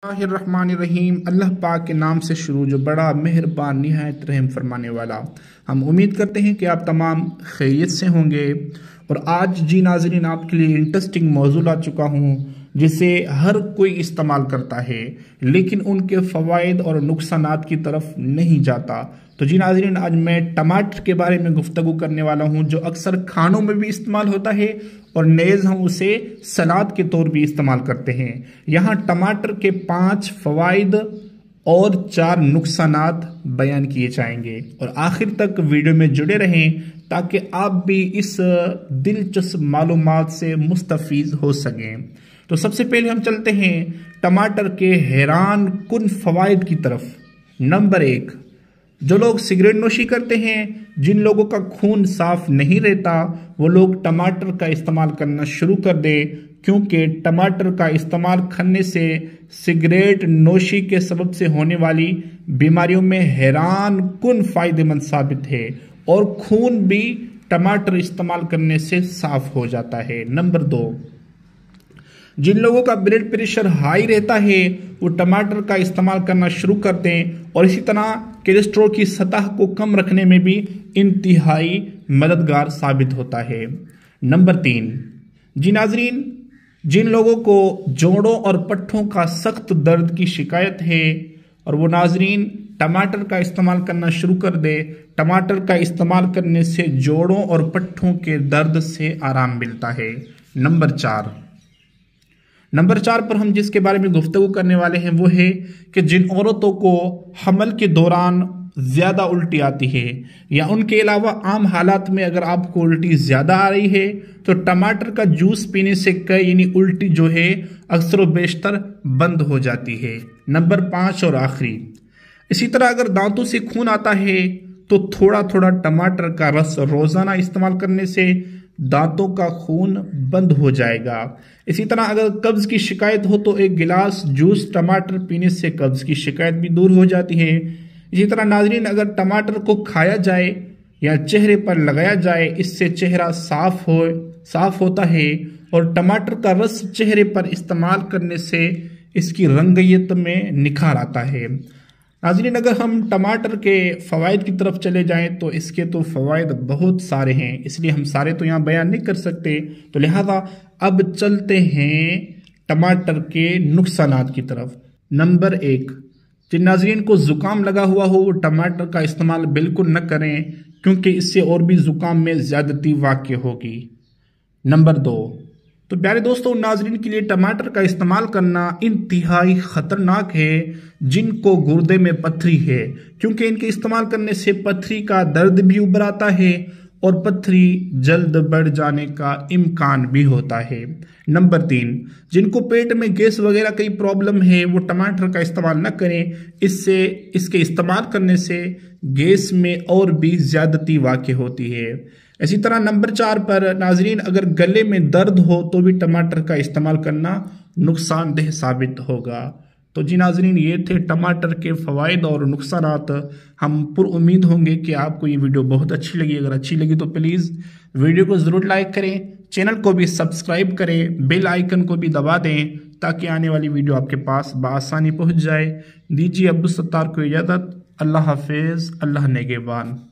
रहीम। अल्लाह पाक के नाम से शुरू जो बड़ा मेहरबान निहायत रहम फरमाने वाला। हम उम्मीद करते हैं कि आप तमाम खैरियत से होंगे। और आज जी नाज़रीन आपके लिए इंटरेस्टिंग मौजू ला चुका हूँ जिसे हर कोई इस्तेमाल करता है लेकिन उनके फ़वाइद और नुकसानात की तरफ नहीं जाता। तो जी नाज़रीन आज मैं टमाटर के बारे में गुफ्तगू करने वाला हूँ जो अक्सर खानों में भी इस्तेमाल होता है और नेज़ हम उसे सलाद के तौर भी इस्तेमाल करते हैं। यहाँ टमाटर के 5 फ़वाइद और 4 नुकसानात बयान किए जाएंगे और आखिर तक वीडियो में जुड़े रहें ताकि आप भी इस दिलचस्प मालूमात से मुस्तफ़ीज़ हो सकें। तो सबसे पहले हम चलते हैं टमाटर के हैरान कुन फ़वाइद की तरफ। नंबर 1, जो लोग सिगरेट नोशी करते हैं, जिन लोगों का खून साफ नहीं रहता, वो लोग टमाटर का इस्तेमाल करना शुरू कर दें क्योंकि टमाटर का इस्तेमाल करने से सिगरेट नोशी के सबब से होने वाली बीमारियों में हैरान कुन फ़ायदेमंद साबित है और खून भी टमाटर इस्तेमाल करने से साफ हो जाता है। नंबर 2, जिन लोगों का ब्लड प्रेशर हाई रहता है वो टमाटर का इस्तेमाल करना शुरू कर दें और इसी तरह कोलेस्ट्रॉल की सतह को कम रखने में भी इंतहाई मददगार साबित होता है। नंबर 3, जी नाज़रीन जिन लोगों को जोड़ों और पट्ठों का सख्त दर्द की शिकायत है और वो नाज़रीन टमाटर का इस्तेमाल करना शुरू कर दे। टमाटर का इस्तेमाल करने से जोड़ों और पट्ठों के दर्द से आराम मिलता है। नंबर 4 पर हम जिसके बारे में गुफ्तगू करने वाले हैं वो है कि जिन औरतों को हमल के दौरान ज़्यादा उल्टी आती है या उनके अलावा आम हालात में अगर आपको उल्टी ज़्यादा आ रही है तो टमाटर का जूस पीने से यानी उल्टी जो है अक्सर व बेशतर बंद हो जाती है। नंबर 5 और आखिरी, इसी तरह अगर दांतों से खून आता है तो थोड़ा थोड़ा टमाटर का रस रोज़ाना इस्तेमाल करने से दांतों का खून बंद हो जाएगा। इसी तरह अगर कब्ज़ की शिकायत हो तो एक गिलास जूस टमाटर पीने से कब्ज़ की शिकायत भी दूर हो जाती है। इसी तरह नाज़रीन अगर टमाटर को खाया जाए या चेहरे पर लगाया जाए इससे चेहरा साफ होता है और टमाटर का रस चेहरे पर इस्तेमाल करने से इसकी रंगयत में निखार आता है। नाज़रीन अगर हम टमाटर के फ़वाइद की तरफ चले जाएं तो इसके तो फ़वाइद बहुत सारे हैं, इसलिए हम सारे तो यहाँ बयान नहीं कर सकते। तो लिहाजा अब चलते हैं टमाटर के नुकसानात की तरफ। नंबर 1, जिन नाज़रीन को ज़ुकाम लगा हुआ हो वो टमाटर का इस्तेमाल बिल्कुल न करें क्योंकि इससे और भी ज़ुकाम में ज़्यादती वाक़ होगी। नंबर 2, तो प्यारे दोस्तों नाज़रीन के लिए टमाटर का इस्तेमाल करना इंतहाई ख़तरनाक है जिनको गुर्दे में पथरी है क्योंकि इनके इस्तेमाल करने से पथरी का दर्द भी उभर आता है और पथरी जल्द बढ़ जाने का इम्कान भी होता है। नंबर 3, जिनको पेट में गैस वगैरह की प्रॉब्लम है वो टमाटर का इस्तेमाल न करें, इसके इस्तेमाल करने से गैस में और भी ज़्यादती वाक़ होती है। इसी तरह नंबर 4 पर नाज़रीन अगर गले में दर्द हो तो भी टमाटर का इस्तेमाल करना नुकसानदेह साबित होगा। तो जी नाज़रीन ये थे टमाटर के फ़वाइद और नुकसानात। हम पुरुम्मीद होंगे कि आपको ये वीडियो बहुत अच्छी लगी। अगर अच्छी लगी तो प्लीज़ वीडियो को ज़रूर लाइक करें, चैनल को भी सब्सक्राइब करें, बेल आइकन को भी दबा दें ताकि आने वाली वीडियो आपके पास बआसानी पहुँच जाए। दीजिए अब्दुल सत्तार को इजाज़त। अल्लाह हाफिज़, अल्लाह नेगेबान।